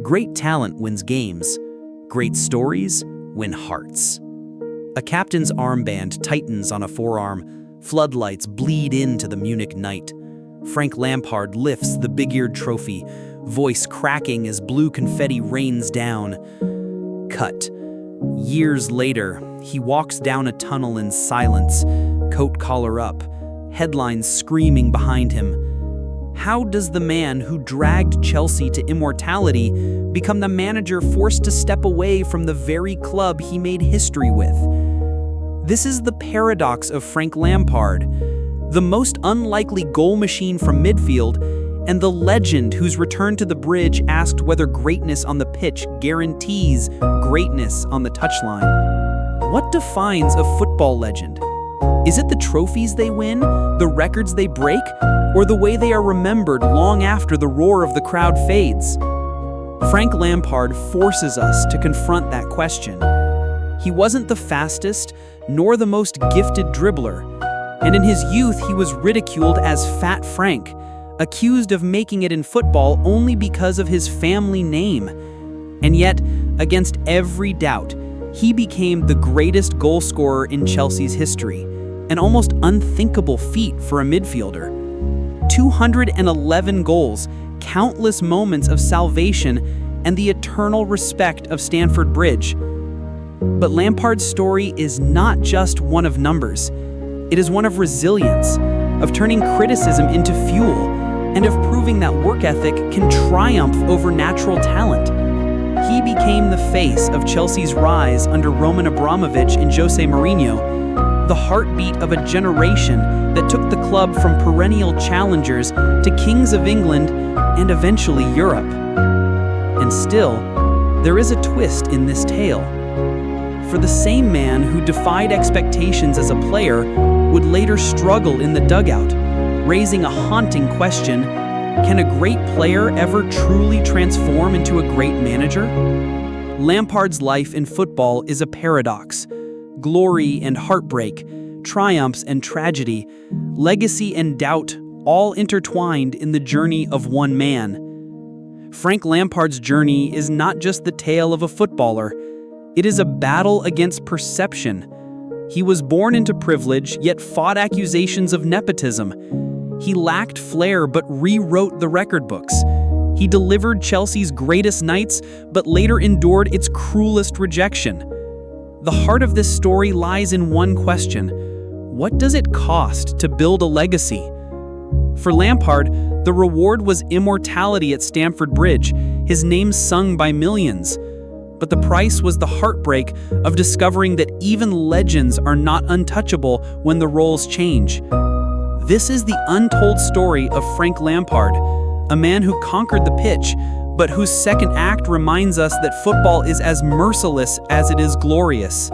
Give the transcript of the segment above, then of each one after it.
Great talent wins games. Great stories win hearts. A captain's armband tightens on a forearm. Floodlights bleed into the Munich night. Frank Lampard lifts the big-eared trophy, voice cracking as blue confetti rains down. Cut. Years later, he walks down a tunnel in silence, coat collar up, headlines screaming behind him. How does the man who dragged Chelsea to immortality become the manager forced to step away from the very club he made history with? This is the paradox of Frank Lampard, the most unlikely goal machine from midfield, and the legend whose return to the bridge asked whether greatness on the pitch guarantees greatness on the touchline. What defines a football legend? Is it the trophies they win, the records they break, or the way they are remembered long after the roar of the crowd fades? Frank Lampard forces us to confront that question. He wasn't the fastest, nor the most gifted dribbler, and in his youth he was ridiculed as Fat Frank, accused of making it in football only because of his family name. And yet, against every doubt, he became the greatest goal scorer in Chelsea's history, an almost unthinkable feat for a midfielder. 211 goals, countless moments of salvation, and the eternal respect of Stamford Bridge. But Lampard's story is not just one of numbers. It is one of resilience, of turning criticism into fuel, and of proving that work ethic can triumph over natural talent. He became the face of Chelsea's rise under Roman Abramovich and Jose Mourinho, the heartbeat of a generation that took the club from perennial challengers to kings of England and eventually Europe. And still, there is a twist in this tale. For the same man who defied expectations as a player would later struggle in the dugout, raising a haunting question: can a great player ever truly transform into a great manager? Lampard's life in football is a paradox. Glory and heartbreak, triumphs and tragedy, legacy and doubt, all intertwined in the journey of one man. Frank Lampard's journey is not just the tale of a footballer. It is a battle against perception. He was born into privilege, yet fought accusations of nepotism. He lacked flair, but rewrote the record books. He delivered Chelsea's greatest nights, but later endured its cruelest rejection. The heart of this story lies in one question: what does it cost to build a legacy? For Lampard, the reward was immortality at Stamford Bridge, his name sung by millions. But the price was the heartbreak of discovering that even legends are not untouchable when the roles change. This is the untold story of Frank Lampard, a man who conquered the pitch, but whose second act reminds us that football is as merciless as it is glorious.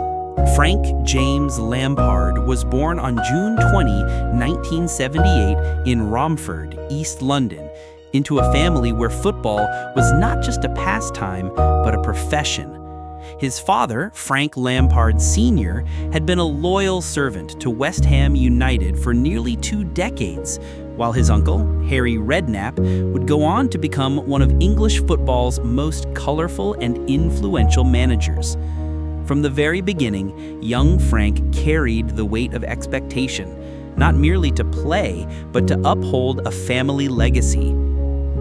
Frank James Lampard was born on June 20, 1978 in Romford, East London, into a family where football was not just a pastime, but a profession. His father, Frank Lampard Sr., had been a loyal servant to West Ham United for nearly 2 decades, while his uncle, Harry Redknapp, would go on to become one of English football's most colorful and influential managers. From the very beginning, young Frank carried the weight of expectation, not merely to play, but to uphold a family legacy.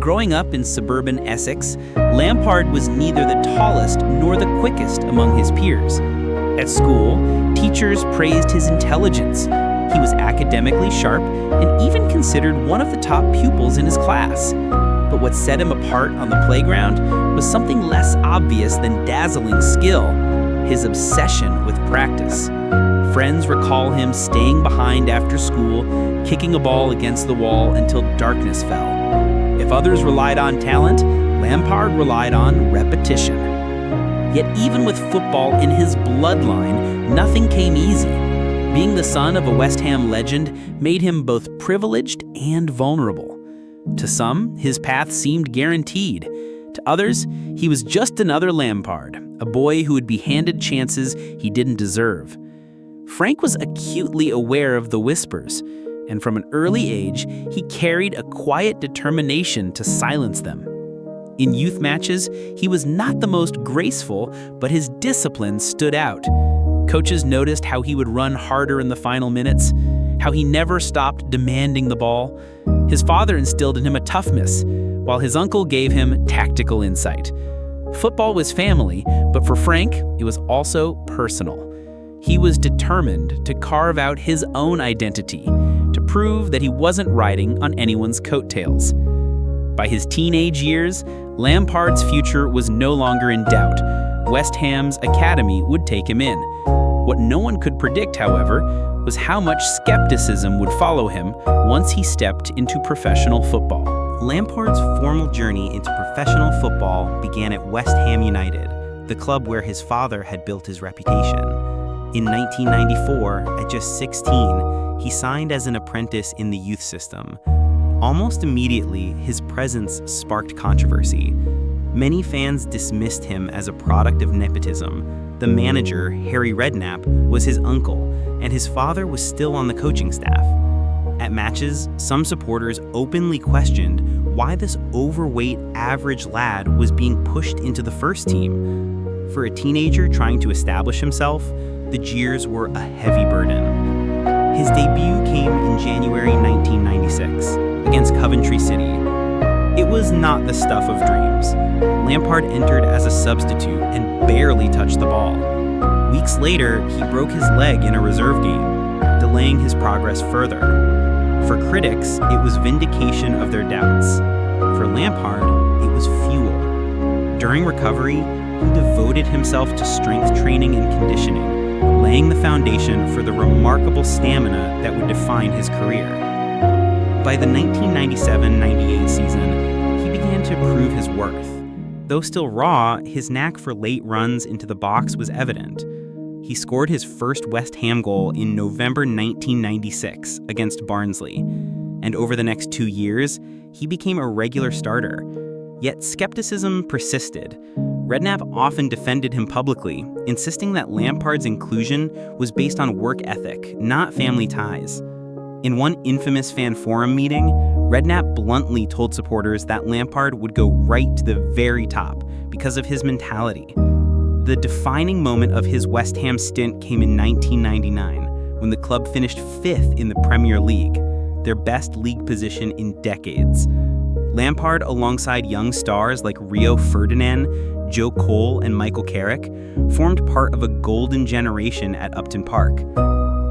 Growing up in suburban Essex, Lampard was neither the tallest nor the quickest among his peers. At school, teachers praised his intelligence. He was academically sharp and even considered one of the top pupils in his class. But what set him apart on the playground was something less obvious than dazzling skill: his obsession with practice. Friends recall him staying behind after school, kicking a ball against the wall until darkness fell. If others relied on talent, Lampard relied on repetition. Yet even with football in his bloodline, nothing came easy. Being the son of a West Ham legend made him both privileged and vulnerable. To some, his path seemed guaranteed. To others, he was just another Lampard, a boy who would be handed chances he didn't deserve. Frank was acutely aware of the whispers, and from an early age, he carried a quiet determination to silence them. In youth matches, he was not the most graceful, but his discipline stood out. Coaches noticed how he would run harder in the final minutes, how he never stopped demanding the ball. His father instilled in him a toughness, while his uncle gave him tactical insight. Football was family, but for Frank, it was also personal. He was determined to carve out his own identity, to prove that he wasn't riding on anyone's coattails. By his teenage years, Lampard's future was no longer in doubt. West Ham's academy would take him in. What no one could predict, however, was how much skepticism would follow him once he stepped into professional football. Lampard's formal journey into professional football began at West Ham United, the club where his father had built his reputation. In 1994, at just 16, he signed as an apprentice in the youth system. Almost immediately, his presence sparked controversy. Many fans dismissed him as a product of nepotism. The manager, Harry Redknapp, was his uncle, and his father was still on the coaching staff. At matches, some supporters openly questioned why this overweight average lad was being pushed into the first team. For a teenager trying to establish himself, the jeers were a heavy burden. His debut came in January 1996 against Coventry City. It was not the stuff of dreams. Lampard entered as a substitute and barely touched the ball. Weeks later, he broke his leg in a reserve game, delaying his progress further. For critics, it was vindication of their doubts. For Lampard, it was fuel. During recovery, he devoted himself to strength training and conditioning, laying the foundation for the remarkable stamina that would define his career. By the 1997-98 season, he began to prove his worth. Though still raw, his knack for late runs into the box was evident. He scored his first West Ham goal in November 1996 against Barnsley, and over the next 2 years, he became a regular starter. Yet skepticism persisted. Redknapp often defended him publicly, insisting that Lampard's inclusion was based on work ethic, not family ties. In one infamous fan forum meeting, Redknapp bluntly told supporters that Lampard would go right to the very top because of his mentality. The defining moment of his West Ham stint came in 1999, when the club finished 5th in the Premier League, their best league position in decades. Lampard, alongside young stars like Rio Ferdinand, Joe Cole, and Michael Carrick, formed part of a golden generation at Upton Park.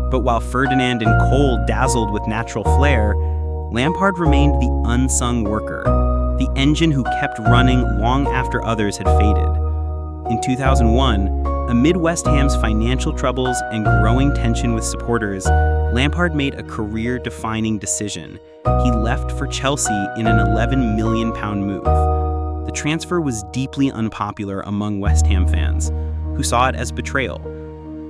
But while Ferdinand and Cole dazzled with natural flair, Lampard remained the unsung worker, the engine who kept running long after others had faded. In 2001, amid West Ham's financial troubles and growing tension with supporters, Lampard made a career-defining decision. He left for Chelsea in an £11 million move. The transfer was deeply unpopular among West Ham fans, who saw it as betrayal.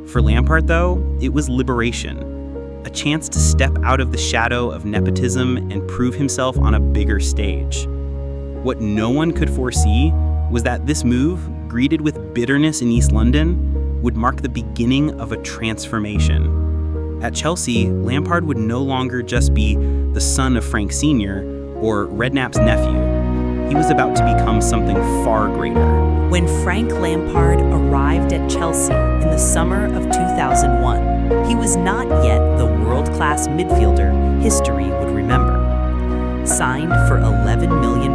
For Lampard, though, it was liberation, a chance to step out of the shadow of nepotism and prove himself on a bigger stage. What no one could foresee was that this move, greeted with bitterness in East London, would mark the beginning of a transformation. At Chelsea, Lampard would no longer just be the son of Frank Sr. or Redknapp's nephew. He was about to become something far greater. When Frank Lampard arrived at Chelsea in the summer of 2001, he was not yet the world-class midfielder history would remember. Signed for £11 million,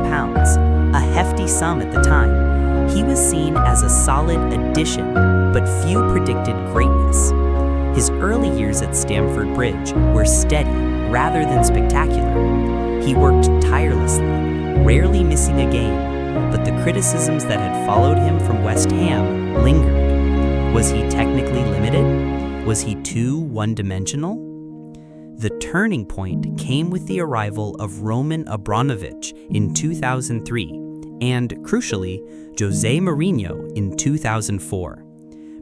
a hefty sum at the time, he was seen as a solid addition, but few predicted greatness. His early years at Stamford Bridge were steady rather than spectacular. He worked tirelessly, rarely missing a game, but the criticisms that had followed him from West Ham lingered. Was he technically limited? Was he too one-dimensional? The turning point came with the arrival of Roman Abramovich in 2003 and, crucially, Jose Mourinho in 2004.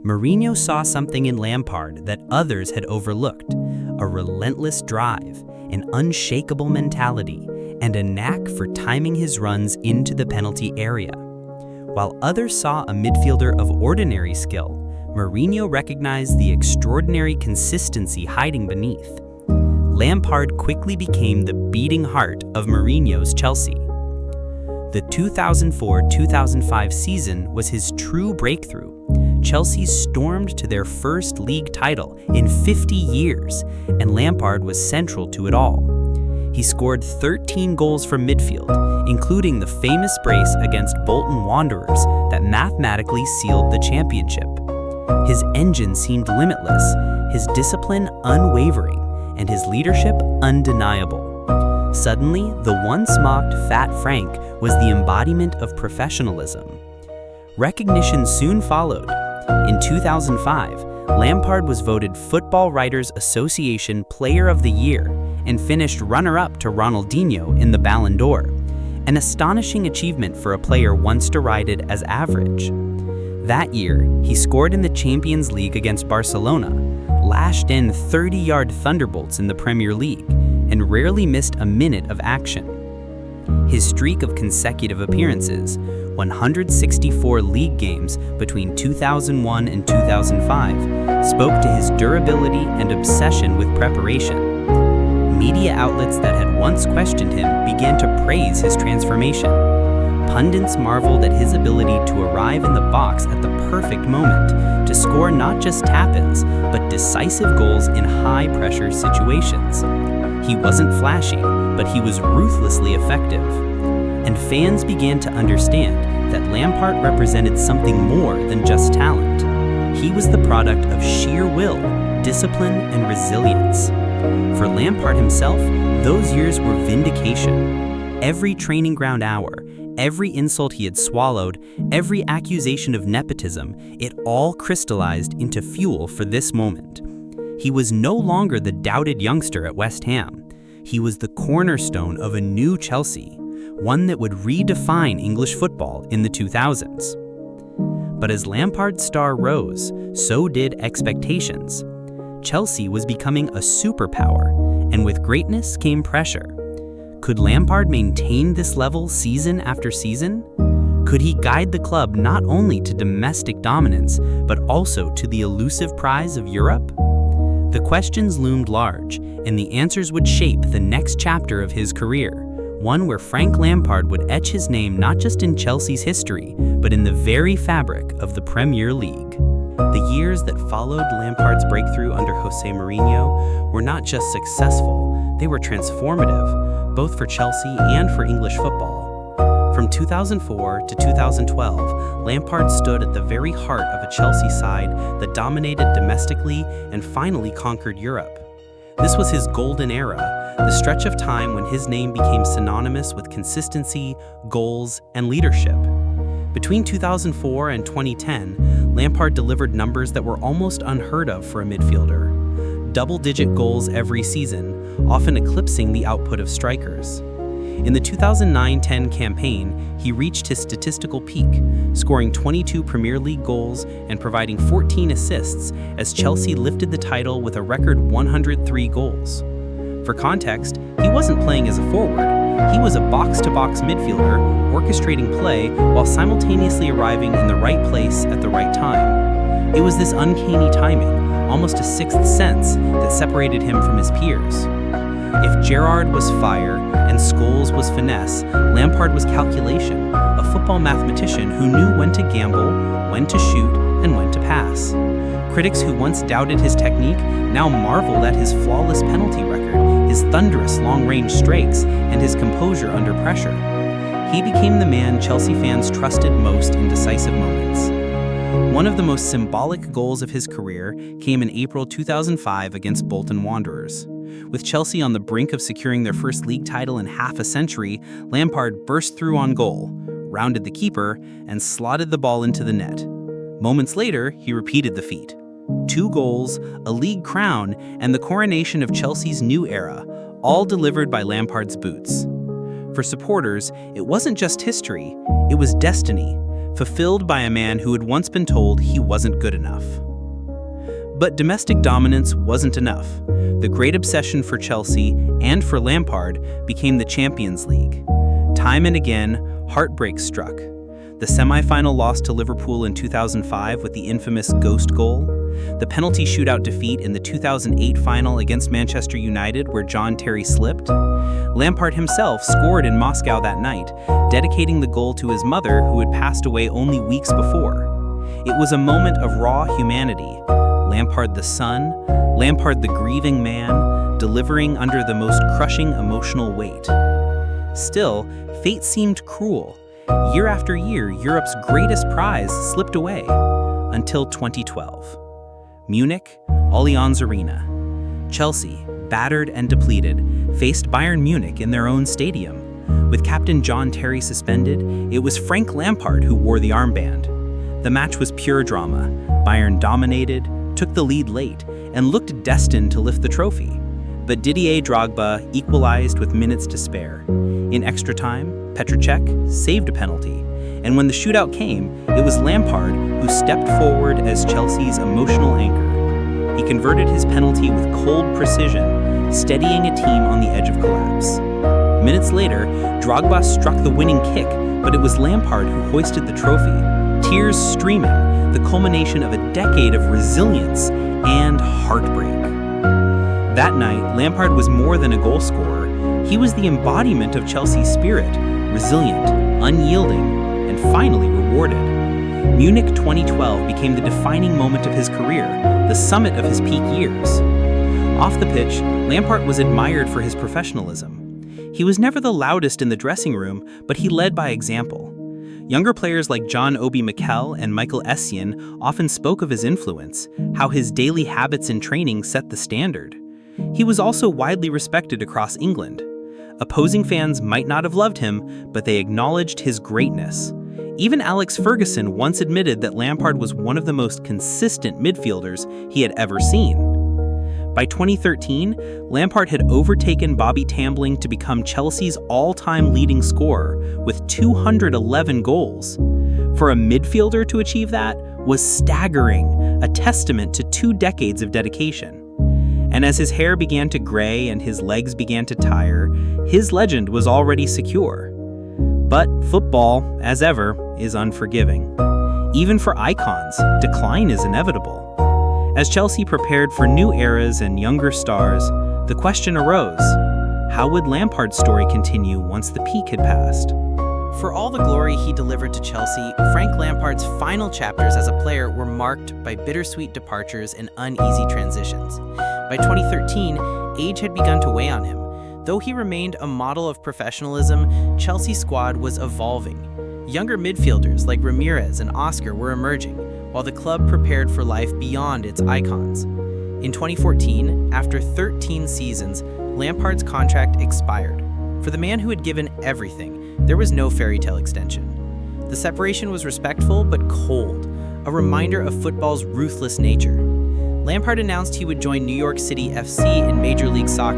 Mourinho saw something in Lampard that others had overlooked: a relentless drive, an unshakable mentality, and a knack for timing his runs into the penalty area. While others saw a midfielder of ordinary skill, Mourinho recognized the extraordinary consistency hiding beneath. Lampard quickly became the beating heart of Mourinho's Chelsea. The 2004-2005 season was his true breakthrough. Chelsea stormed to their first league title in 50 years, and Lampard was central to it all. He scored 13 goals from midfield, including the famous brace against Bolton Wanderers that mathematically sealed the championship. His engine seemed limitless, his discipline unwavering, and his leadership undeniable. Suddenly, the once-mocked Fat Frank was the embodiment of professionalism. Recognition soon followed. In 2005, Lampard was voted Football Writers Association Player of the Year and finished runner-up to Ronaldinho in the Ballon d'Or, an astonishing achievement for a player once derided as average. That year, he scored in the Champions League against Barcelona, lashed in 30-yard thunderbolts in the Premier League, and rarely missed a minute of action. His streak of consecutive appearances, 164 league games between 2001 and 2005, spoke to his durability and obsession with preparation. Media outlets that had once questioned him began to praise his transformation. Pundits marveled at his ability to arrive in the box at the perfect moment, to score not just tap-ins, but decisive goals in high-pressure situations. He wasn't flashy, but he was ruthlessly effective. And fans began to understand that Lampard represented something more than just talent. He was the product of sheer will, discipline, and resilience. For Lampard himself, those years were vindication. Every training ground hour, every insult he had swallowed, every accusation of nepotism, it all crystallized into fuel for this moment. He was no longer the doubted youngster at West Ham. He was the cornerstone of a new Chelsea, one that would redefine English football in the 2000s. But as Lampard's star rose, so did expectations. Chelsea was becoming a superpower, and with greatness came pressure. Could Lampard maintain this level season after season? Could he guide the club not only to domestic dominance, but also to the elusive prize of Europe? The questions loomed large, and the answers would shape the next chapter of his career, one where Frank Lampard would etch his name not just in Chelsea's history, but in the very fabric of the Premier League. The years that followed Lampard's breakthrough under Jose Mourinho were not just successful, they were transformative, both for Chelsea and for English football. From 2004 to 2012, Lampard stood at the very heart of a Chelsea side that dominated domestically and finally conquered Europe. This was his golden era, the stretch of time when his name became synonymous with consistency, goals, and leadership. Between 2004 and 2010, Lampard delivered numbers that were almost unheard of for a midfielder. Double-digit goals every season, often eclipsing the output of strikers. In the 2009-10 campaign, he reached his statistical peak, scoring 22 Premier League goals and providing 14 assists as Chelsea lifted the title with a record 103 goals. For context, he wasn't playing as a forward. He was a box-to-box midfielder, orchestrating play while simultaneously arriving in the right place at the right time. It was this uncanny timing, almost a sixth sense, that separated him from his peers. If Gerrard was fire and Scholes was finesse, Lampard was calculation, a football mathematician who knew when to gamble, when to shoot, and when to pass. Critics who once doubted his technique now marveled at his flawless penalty record, his thunderous long-range strikes, and his composure under pressure. He became the man Chelsea fans trusted most in decisive moments. One of the most symbolic goals of his career came in April 2005 against Bolton Wanderers. With Chelsea on the brink of securing their first league title in half a century, Lampard burst through on goal, rounded the keeper, and slotted the ball into the net. Moments later, he repeated the feat. 2 goals, a league crown, and the coronation of Chelsea's new era, all delivered by Lampard's boots. For supporters, it wasn't just history, it was destiny, fulfilled by a man who had once been told he wasn't good enough. But domestic dominance wasn't enough. The great obsession for Chelsea and for Lampard became the Champions League. Time and again, heartbreak struck. The semi-final loss to Liverpool in 2005 with the infamous ghost goal, The penalty shootout defeat in the 2008 final against Manchester United, where John Terry slipped. Lampard himself scored in Moscow that night, dedicating the goal to his mother, who had passed away only weeks before. It was a moment of raw humanity. Lampard the son, Lampard the grieving man, delivering under the most crushing emotional weight. Still, fate seemed cruel. Year after year, Europe's greatest prize slipped away, until 2012. Munich, Allianz Arena. Chelsea, battered and depleted, faced Bayern Munich in their own stadium. With captain John Terry suspended, it was Frank Lampard who wore the armband. The match was pure drama. Bayern dominated, took the lead late, and looked destined to lift the trophy. But Didier Drogba equalized with minutes to spare. In extra time, Petr Cech saved a penalty. And when the shootout came, it was Lampard who stepped forward as Chelsea's emotional anchor. He converted his penalty with cold precision, steadying a team on the edge of collapse. Minutes later, Drogba struck the winning kick, but it was Lampard who hoisted the trophy, tears streaming, the culmination of a decade of resilience and heartbreak. That night, Lampard was more than a goal scorer. He was the embodiment of Chelsea's spirit, resilient, unyielding, and finally rewarded. Munich 2012 became the defining moment of his career, the summit of his peak years. Off the pitch, Lampard was admired for his professionalism. He was never the loudest in the dressing room, but he led by example. Younger players like John Obi Mikel and Michael Essien often spoke of his influence, how his daily habits and training set the standard. He was also widely respected across England. Opposing fans might not have loved him, but they acknowledged his greatness. Even Alex Ferguson once admitted that Lampard was one of the most consistent midfielders he had ever seen. By 2013, Lampard had overtaken Bobby Tambling to become Chelsea's all-time leading scorer with 211 goals. For a midfielder to achieve that was staggering, a testament to 2 decades of dedication. And as his hair began to gray and his legs began to tire, his legend was already secure. But football, as ever, is unforgiving. Even for icons, decline is inevitable. As Chelsea prepared for new eras and younger stars, the question arose, how would Lampard's story continue once the peak had passed? For all the glory he delivered to Chelsea, Frank Lampard's final chapters as a player were marked by bittersweet departures and uneasy transitions. By 2013, age had begun to weigh on him. Though he remained a model of professionalism, Chelsea's squad was evolving. Younger midfielders like Ramirez and Oscar were emerging, while the club prepared for life beyond its icons. In 2014, after 13 seasons, Lampard's contract expired. For the man who had given everything, there was no fairy tale extension. The separation was respectful but cold, a reminder of football's ruthless nature. Lampard announced he would join New York City FC in Major League Soccer,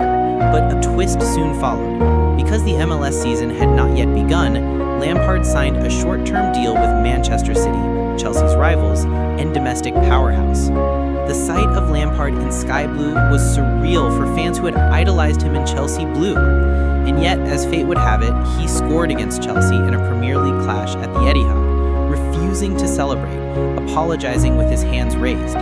but a twist soon followed. Because the MLS season had not yet begun, Lampard signed a short-term deal with Manchester City, Chelsea's rivals, and domestic powerhouse. The sight of Lampard in sky blue was surreal for fans who had idolized him in Chelsea blue. And yet, as fate would have it, he scored against Chelsea in a Premier League clash at the Etihad, refusing to celebrate, apologizing with his hands raised.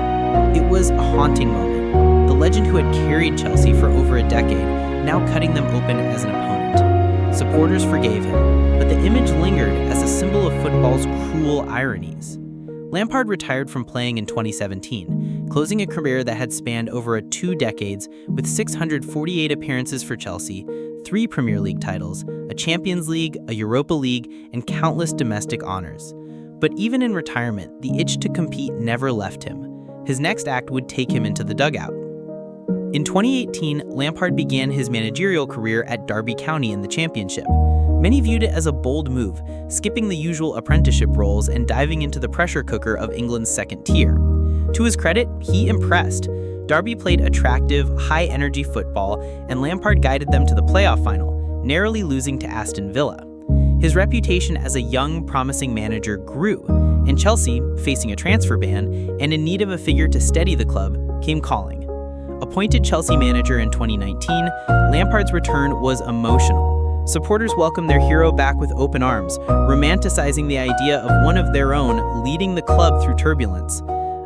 It was a haunting moment. The legend who had carried Chelsea for over a decade, now cutting them open as an opponent. Supporters forgave him, but the image lingered as a symbol of football's cruel ironies. Lampard retired from playing in 2017, closing a career that had spanned over 2 decades with 648 appearances for Chelsea, 3 Premier League titles, a Champions League, a Europa League, and countless domestic honors. But even in retirement, the itch to compete never left him. His next act would take him into the dugout. In 2018, Lampard began his managerial career at Derby County in the Championship. Many viewed it as a bold move, skipping the usual apprenticeship roles and diving into the pressure cooker of England's second tier. To his credit, he impressed. Derby played attractive, high-energy football, and Lampard guided them to the playoff final, narrowly losing to Aston Villa. His reputation as a young, promising manager grew, and Chelsea, facing a transfer ban and in need of a figure to steady the club, came calling. Appointed Chelsea manager in 2019, Lampard's return was emotional. Supporters welcomed their hero back with open arms, romanticizing the idea of one of their own leading the club through turbulence.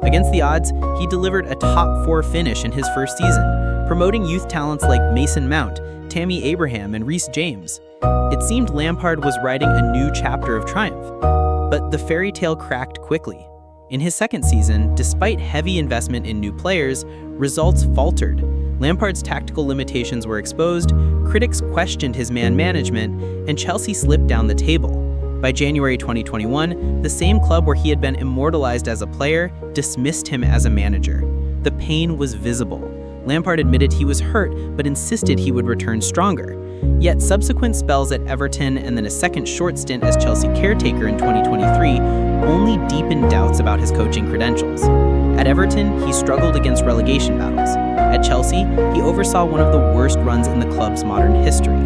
Against the odds, he delivered a top 4 finish in his first season, promoting youth talents like Mason Mount, Tammy Abraham, and Reece James. It seemed Lampard was writing a new chapter of triumph, but the fairy tale cracked quickly. In his second season, despite heavy investment in new players, results faltered. Lampard's tactical limitations were exposed, critics questioned his man management, and Chelsea slipped down the table. By January 2021, the same club where he had been immortalized as a player dismissed him as a manager. The pain was visible. Lampard admitted he was hurt, but insisted he would return stronger. Yet subsequent spells at Everton and then a second short stint as Chelsea caretaker in 2023 only deepened doubts about his coaching credentials. At Everton, he struggled against relegation battles. At Chelsea, he oversaw one of the worst runs in the club's modern history.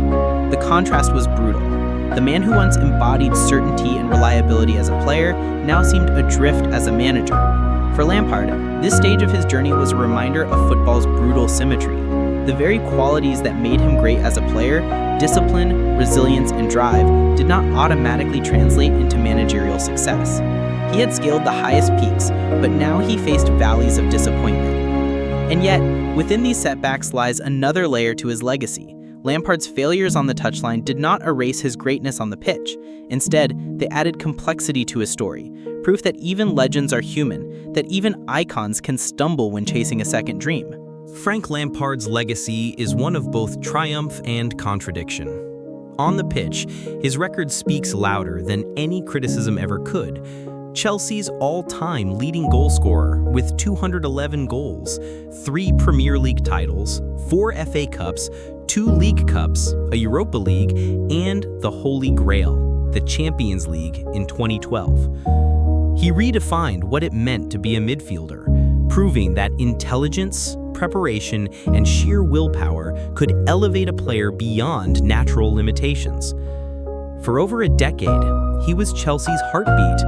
The contrast was brutal. The man who once embodied certainty and reliability as a player now seemed adrift as a manager. For Lampard, this stage of his journey was a reminder of football's brutal symmetry. The very qualities that made him great as a player, discipline, resilience, and drive, did not automatically translate into managerial success. He had scaled the highest peaks, but now he faced valleys of disappointment. And yet, within these setbacks lies another layer to his legacy. Lampard's failures on the touchline did not erase his greatness on the pitch. Instead, they added complexity to his story, proof that even legends are human, that even icons can stumble when chasing a second dream. Frank Lampard's legacy is one of both triumph and contradiction. On the pitch, his record speaks louder than any criticism ever could. Chelsea's all-time leading goalscorer with 211 goals, 3 Premier League titles, 4 FA Cups, 2 League Cups, a Europa League, and the Holy Grail, the Champions League in 2012. He redefined what it meant to be a midfielder, proving that intelligence, preparation, and sheer willpower could elevate a player beyond natural limitations. For over a decade, he was Chelsea's heartbeat,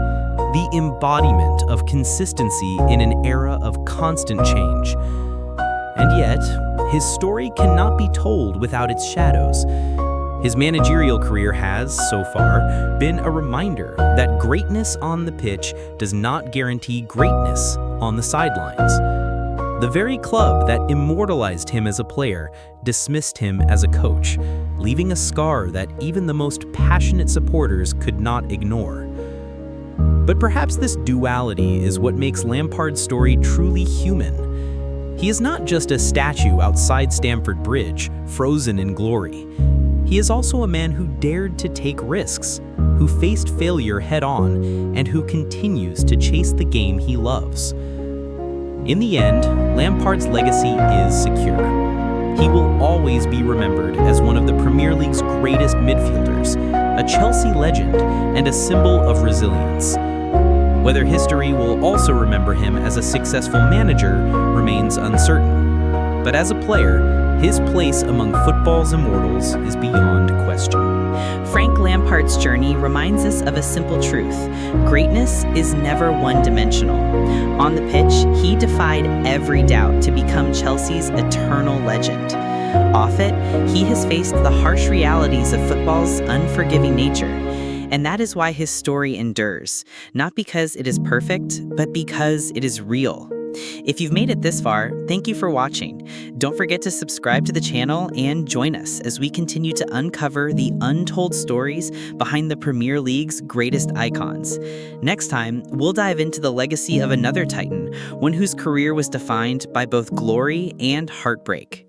the embodiment of consistency in an era of constant change. And yet, his story cannot be told without its shadows. His managerial career has, so far, been a reminder that greatness on the pitch does not guarantee greatness on the sidelines. The very club that immortalized him as a player dismissed him as a coach, leaving a scar that even the most passionate supporters could not ignore. But perhaps this duality is what makes Lampard's story truly human. He is not just a statue outside Stamford Bridge, frozen in glory. He is also a man who dared to take risks, who faced failure head-on, and who continues to chase the game he loves. In the end, Lampard's legacy is secure. He will always be remembered as one of the Premier League's greatest midfielders, a Chelsea legend, and a symbol of resilience. Whether history will also remember him as a successful manager remains uncertain. But as a player, his place among football's immortals is beyond question. Frank Lampard's journey reminds us of a simple truth. Greatness is never one-dimensional. On the pitch, he defied every doubt to become Chelsea's eternal legend. Off it, he has faced the harsh realities of football's unforgiving nature. And that is why his story endures, not because it is perfect, but because it is real. If you've made it this far, thank you for watching. Don't forget to subscribe to the channel and join us as we continue to uncover the untold stories behind the Premier League's greatest icons. Next time, we'll dive into the legacy of another Titan, one whose career was defined by both glory and heartbreak.